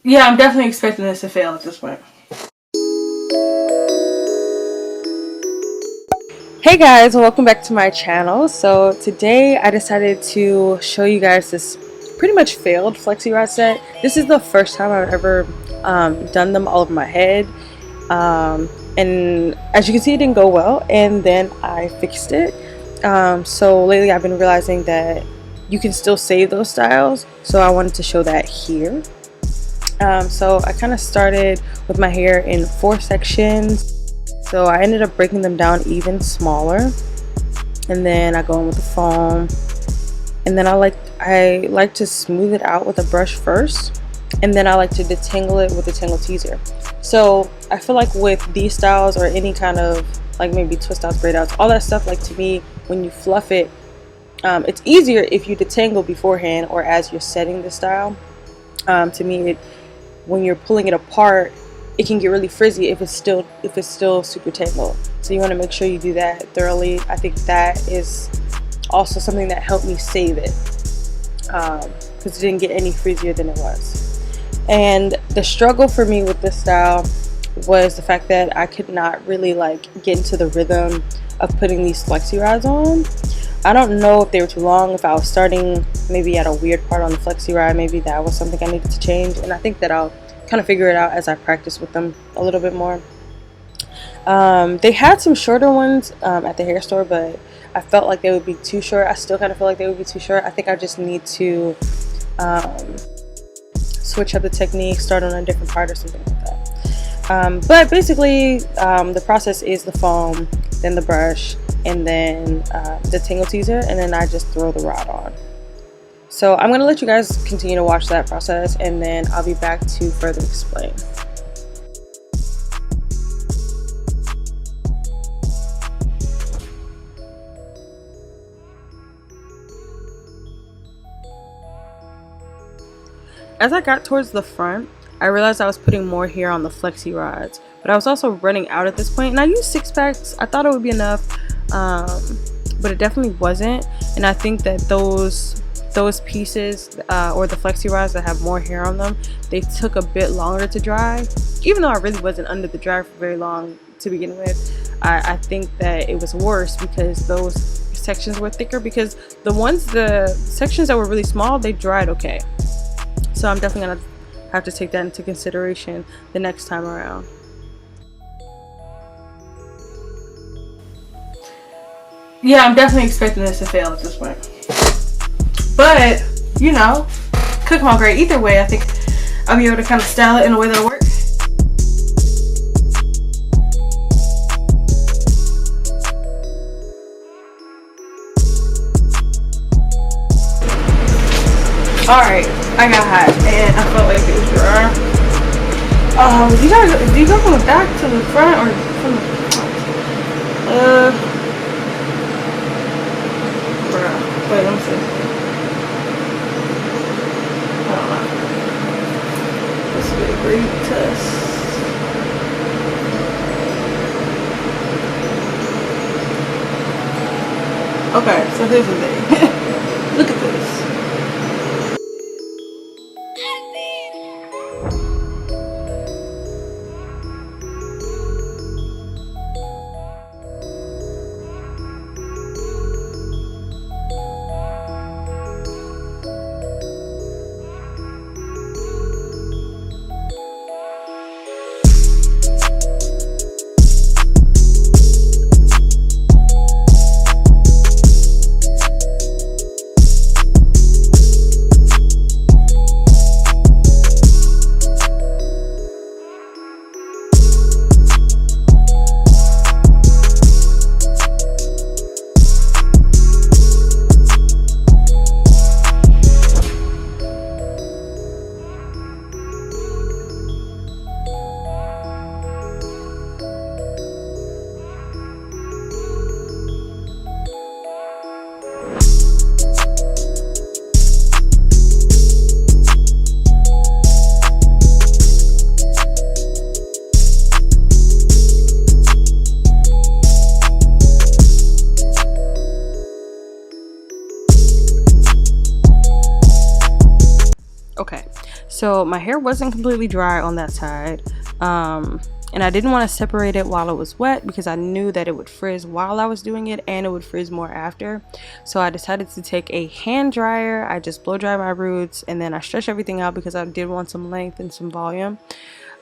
Yeah, I'm definitely expecting this to fail at this point. Hey guys, welcome back to my channel. So today I decided to show you guys this pretty much failed Flexi Rod set. This is the first time I've ever done them all over my head. And as you can see, it didn't go well, and then I fixed it. So lately I've been realizing that you can still save those styles, so I wanted to show that here. So I kind of started with my hair in 4 sections. So I ended up breaking them down even smaller, and then I go in with the foam, and then I like to smooth it out with a brush first, and then I like to detangle it with a tangle teaser. So I feel like with these styles or any kind of like maybe twist outs, braid outs, all that stuff, like to me when you fluff it, it's easier if you detangle beforehand or as you're setting the style. To me, when you're pulling it apart, it can get really frizzy if it's still super tangled. So you want to make sure you do that thoroughly. I think that is also something that helped me save it, because it didn't get any frizzier than it was. And the struggle for me with this style was the fact that I could not really like get into the rhythm of putting these flexi rods on. I don't know if they were too long, if I was starting maybe at a weird part on the flexi rod, maybe that was something I needed to change, and I think that I'll kind of figure it out as I practice with them a little bit more. They had some shorter ones at the hair store, but I felt like they would be too short. I still kind of feel like they would be too short. I think I just need to switch up the technique, start on a different part or something like that. But basically the process is the foam, then the brush, and then the tangle teaser, and then I just throw the rod on. So I'm going to let you guys continue to watch that process, and then I'll be back to further explain. As I got towards the front, I realized I was putting more hair on the flexi rods, but I was also running out at this point, and I used 6-packs. I thought it would be enough, but it definitely wasn't. And I think that those pieces or the flexi rods that have more hair on them, they took a bit longer to dry, even though I really wasn't under the dryer for very long to begin with. I think that it was worse because those sections were thicker, because the sections that were really small, they dried okay. So I'm definitely gonna have to take that into consideration the next time around. Yeah, I'm definitely expecting this to fail at this point. But, you know, cook them all great. Either way, I think I'll be able to kind of style it in a way that'll work. Alright, I got hot and I felt like it was dry. Do you go from the back to the front or from the front? Wait, let me see. I don't know. This will be a great test. Okay, so here's the thing. Look at this. So my hair wasn't completely dry on that side, and I didn't want to separate it while it was wet because I knew that it would frizz while I was doing it and it would frizz more after. So I decided to take a hand dryer. I just blow dry my roots and then I stretch everything out because I did want some length and some volume.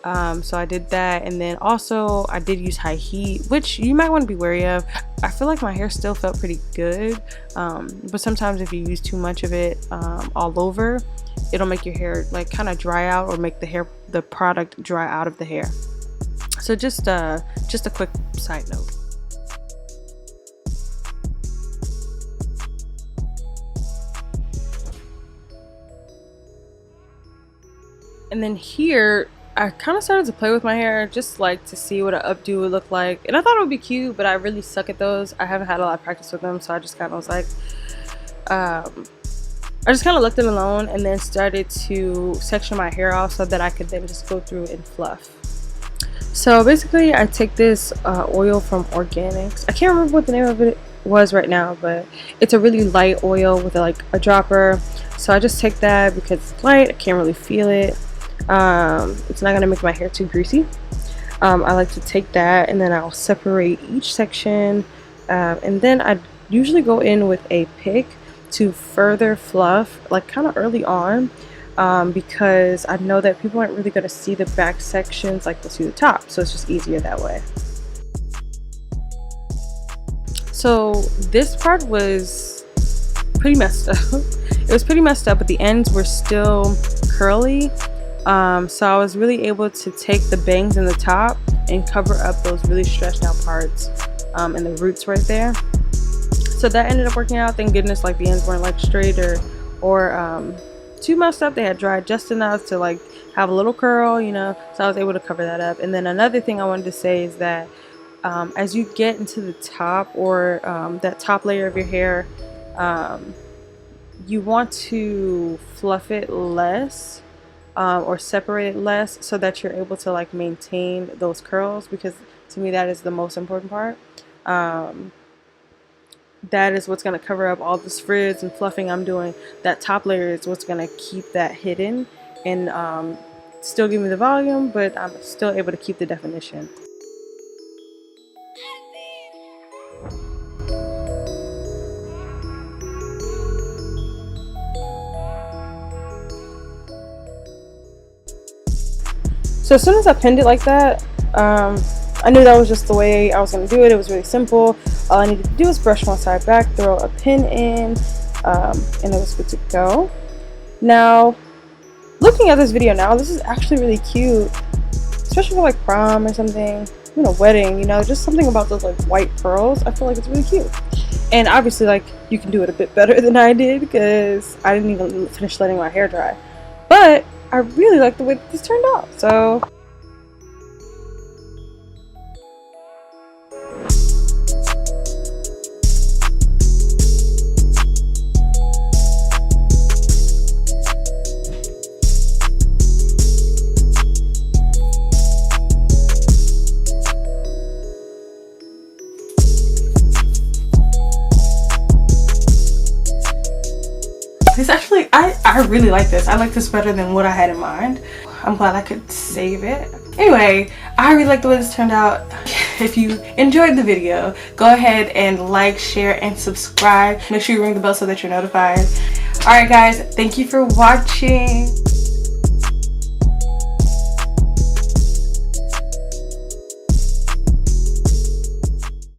So I did that, and then also I did use high heat, which you might want to be wary of. I feel like my hair still felt pretty good, but sometimes if you use too much of it all over, it'll make your hair like kind of dry out or make the product dry out of the hair. So just a quick side note. And then here I kind of started to play with my hair, just like to see what an updo would look like, and I thought it would be cute, but I really suck at those. I haven't had a lot of practice with them, so I just kind of was like, I just kind of left it alone and then started to section my hair off so that I could then just go through and fluff. So basically I take this oil from Organics. I can't remember what the name of it was right now, but it's a really light oil with like a dropper. So I just take that because it's light, I can't really feel it. It's not gonna make my hair too greasy. I like to take that and then I'll separate each section, and then I usually go in with a pick to further fluff, like kind of early on, because I know that people aren't really going to see the back sections like they'll see the top, so it's just easier that way. So this part was pretty messed up. It was pretty messed up, but the ends were still curly, so I was really able to take the bangs in the top and cover up those really stretched out parts and the roots right there. So that ended up working out, thank goodness. Like the ends weren't like straight or too messed up. They had dried just enough to like have a little curl, you know, so I was able to cover that up. And then another thing I wanted to say is that as you get into the top, or that top layer of your hair, you want to fluff it less, or separate it less, so that you're able to like maintain those curls, because to me that is the most important part. That is what's going to cover up all this frizz and fluffing I'm doing. That top layer is what's going to keep that hidden and still give me the volume, but I'm still able to keep the definition. So as soon as I pinned it like that, I knew that was just the way I was going to do it. It was really simple. All I needed to do was brush one side back, throw a pin in, and it was good to go. Now, looking at this video now, this is actually really cute, especially for like prom or something, you know, wedding, you know, just something about those like white pearls. I feel like it's really cute. And obviously, like, you can do it a bit better than I did because I didn't even finish letting my hair dry. But I really like the way that this turned out, so. It's actually, I really like this. I like this better than what I had in mind. I'm glad I could save it. Anyway, I really like the way this turned out. If you enjoyed the video, go ahead and like, share, and subscribe. Make sure you ring the bell so that you're notified. Alright guys, thank you for watching.